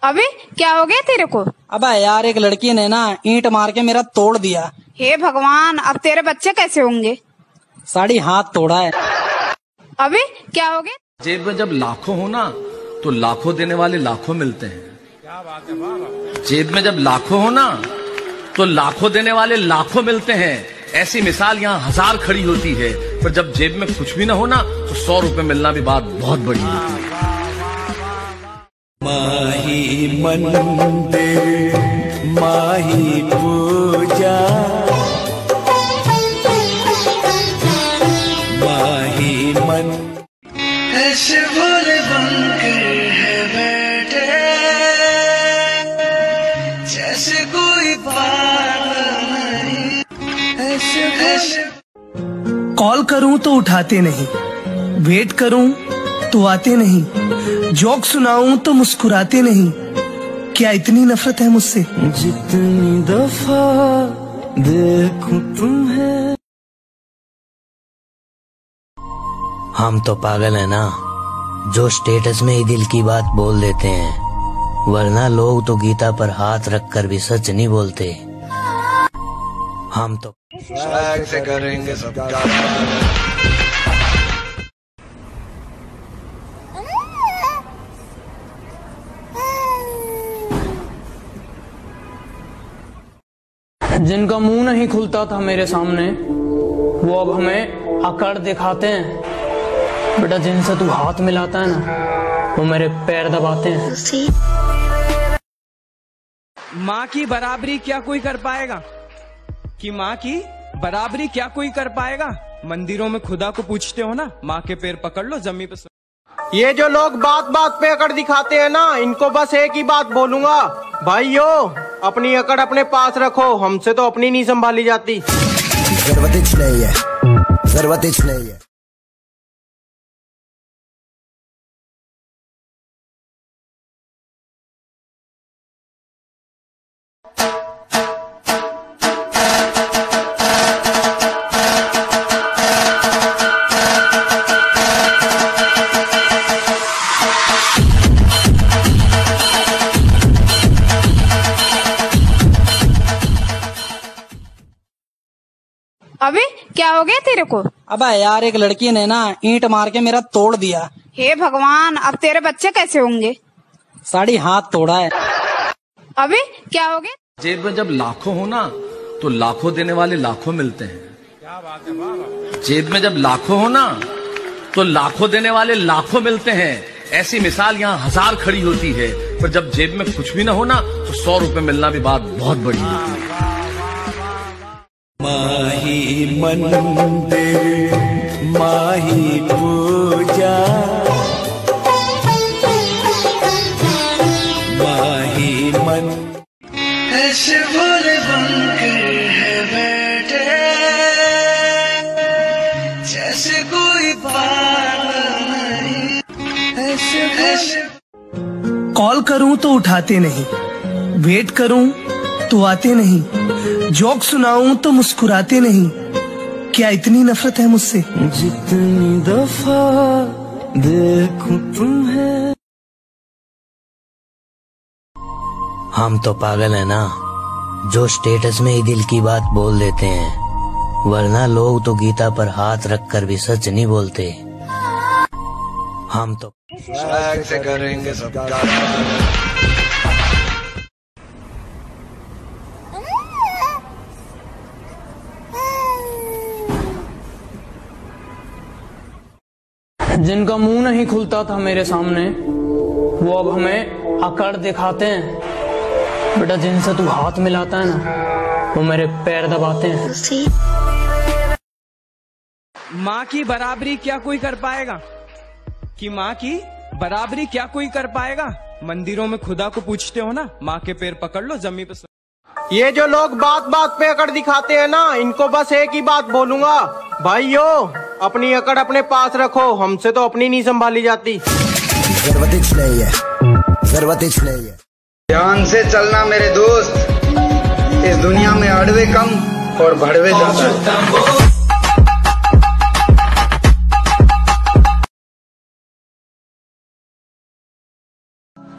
अबे क्या हो गया तेरे को? अबे यार, एक लड़की ने ना ईंट मार के मेरा तोड़ दिया। हे भगवान, अब तेरे बच्चे कैसे होंगे? साड़ी हाथ तोड़ा है। अबे क्या हो गया? जेब में जब लाखों हो ना तो लाखों देने वाले लाखों मिलते हैं। क्या बात है वाह। जेब में जब लाखों हो ना तो लाखों देने वाले लाखों मिलते हैं। ऐसी मिसाल यहाँ हजार खड़ी होती है, पर जब जेब में कुछ भी ना हो ना तो 100 रुपए मिलना भी बात बहुत बड़ी होती है। माही मंदिर माही पूजा माही मन ऐसे भोले बनकर है बैठे जैसे कोई बात नहीं। ऐसे कॉल करूं तो उठाते नहीं, वेट करूं तो आते नहीं, जोक सुनाऊं तो मुस्कुराते नहीं। क्या इतनी नफरत है मुझसे? जितनी दफा देखूं तुम्हें। हम तो पागल है ना, जो स्टेटस में ही दिल की बात बोल देते हैं, वरना लोग तो गीता पर हाथ रखकर भी सच नहीं बोलते। हम तो से करेंगे सब। जिनका मुंह नहीं खुलता था मेरे सामने, वो अब हमें अकड़ दिखाते हैं। बेटा, जिनसे तू हाथ मिलाता है ना, वो मेरे पैर दबाते हैं। माँ की बराबरी क्या कोई कर पाएगा? कि माँ की बराबरी क्या कोई कर पाएगा? मंदिरों में खुदा को पूछते हो ना, माँ के पैर पकड़ लो, जमीन पे। ये जो लोग बात बात पे अकड़ दिखाते हैं ना, इनको बस एक ही बात बोलूंगा, भाइयों अपनी अकड़ अपने पास रखो, हमसे तो अपनी नहीं संभाली जाती। जरूरत नहीं है, जरूरत नहीं है। अबे क्या हो गया तेरे को? अबे यार, एक लड़की ने ना ईंट मार के मेरा तोड़ दिया। हे भगवान, अब तेरे बच्चे कैसे होंगे? साड़ी हाथ तोड़ा है। अबे क्या हो गया? जेब में जब लाखों हो ना तो लाखों देने वाले लाखों मिलते हैं। क्या बात है वाह। जेब में जब लाखों हो ना तो लाखों देने वाले लाखों मिलते हैं। ऐसी मिसाल यहाँ हजार खड़ी होती है, पर जब जेब में कुछ भी ना हो ना तो 100 रुपए मिलना भी बात बहुत बड़ी होती है। माही मंदिर माही पूजा माही मन ऐसे भोले बनकर है बैठे जैसे कोई बात नहीं। ऐसे कॉल करूं तो उठाते नहीं, वेट करूं तो आते नहीं, जोक सुनाऊं तो मुस्कुराते नहीं। क्या इतनी नफरत है मुझसे? जितनी दफा देखूं तुम्हें। हम तो पागल है ना, जो स्टेटस में ही दिल की बात बोल देते हैं, वरना लोग तो गीता पर हाथ रखकर भी सच नहीं बोलते। हम तो से करेंगे सब। जिनका मुंह नहीं खुलता था मेरे सामने, वो अब हमें अकड़ दिखाते हैं। बेटा, जिनसे तू हाथ मिलाता है ना, वो मेरे पैर दबाते हैं। माँ की बराबरी क्या कोई कर पाएगा? कि माँ की बराबरी क्या कोई कर पाएगा? मंदिरों में खुदा को पूछते हो ना, माँ के पैर पकड़ लो, जमीन पे। ये जो लोग बात बात पे अकड़ दिखाते हैं ना, इनको बस एक ही बात बोलूंगा, भाइयों अपनी अकड़ अपने पास रखो, हमसे तो अपनी नहीं संभाली जाती। जरूरत नहीं है, जरूरत नहीं है। ध्यान से चलना मेरे दोस्त, इस दुनिया में अड़वे कम और भड़वे ज्यादा।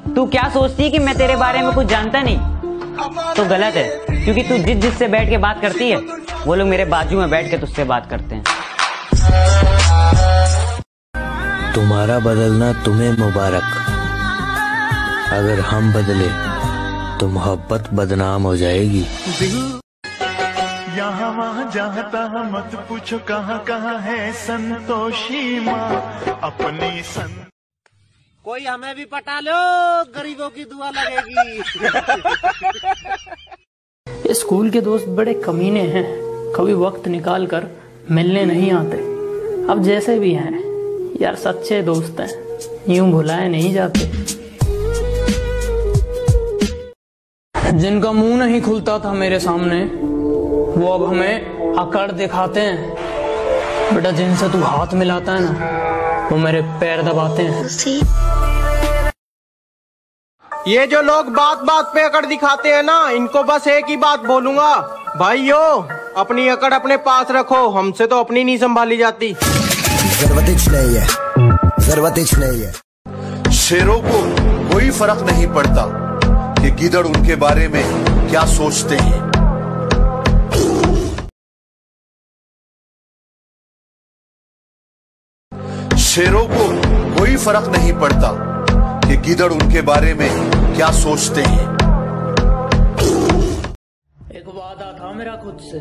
तू क्या सोचती है कि मैं तेरे बारे में कुछ जानता नहीं? तो गलत है, क्योंकि तू जिससे बैठ के बात करती है वो लोग मेरे बाजू में बैठ के तुझसे बात करते हैं। तुम्हारा बदलना तुम्हें मुबारक, अगर हम बदले तो मोहब्बत बदनाम हो जाएगी। यहाँ वहाँ जहाँ तहाँ मत पूछो कहाँ कहाँ है संतोषी माँ अपनी कोई हमें भी पटा लो, गरीबों की दुआ लगेगी। ये स्कूल के दोस्त बड़े कमीने हैं, कभी वक्त निकाल कर मिलने नहीं आते। अब जैसे भी हैं यार, सच्चे दोस्त हैं, यूं भुलाए नहीं जाते। जिनका मुंह नहीं खुलता था मेरे सामने वो अब हमें अकड़ दिखाते हैं। बेटा जिनसे तू हाथ मिलाता है ना वो मेरे पैर दबाते हैं। ये जो लोग बात बात पे अकड़ दिखाते हैं ना, इनको बस एक ही बात बोलूंगा, भाइयों अपनी अकड़ अपने पास रखो, हमसे तो अपनी नहीं संभाली जाती। जरूरत नहीं है, जरूरत नहीं है। शेरों को कोई फर्क नहीं पड़ता कि गीदड़ उनके बारे में क्या सोचते हैं। शेरों को कोई फर्क नहीं पड़ता कि गीदड़ उनके बारे में क्या सोचते हैं। एक वादा था मेरा खुद से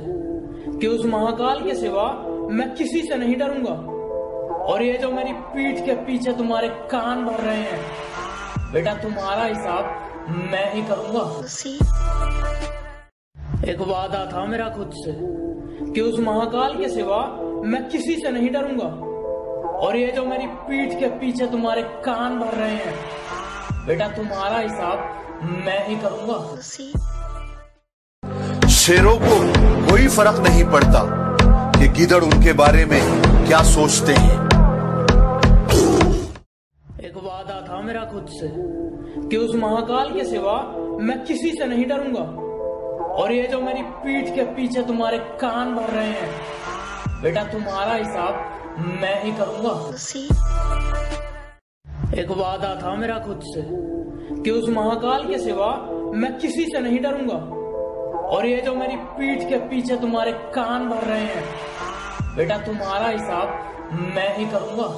कि उस महाकाल के सिवा मैं किसी से नहीं डरूंगा, और ये जो मेरी पीठ के पीछे तुम्हारे कान भर रहे हैं, बेटा तुम्हारा हिसाब मैं ही करूंगा। एक वादा था मेरा खुद से कि उस महाकाल के सिवा मैं किसी से नहीं डरूंगा, और ये जो मेरी पीठ के पीछे तुम्हारे कान भर रहे हैं, बेटा तुम्हारा हिसाब मैं ही करूंगा। शेरों को कोई फर्क नहीं पड़ता कि गीदड़ उनके बारे में क्या सोचते हैं। एक वादा था मेरा खुद से कि उस महाकाल के सिवा मैं किसी से नहीं डरूंगा, और ये जो मेरी पीठ के पीछे तुम्हारे कान भर रहे हैं, बेटा तुम्हारा हिसाब मैं ही करूंगा। एक वादा था मेरा खुद से कि उस महाकाल के सिवा मैं किसी से नहीं डरूंगा, और ये जो मेरी पीठ के पीछे तुम्हारे कान भर रहे हैं, बेटा तुम्हारा हिसाब मैं ही करूंगा।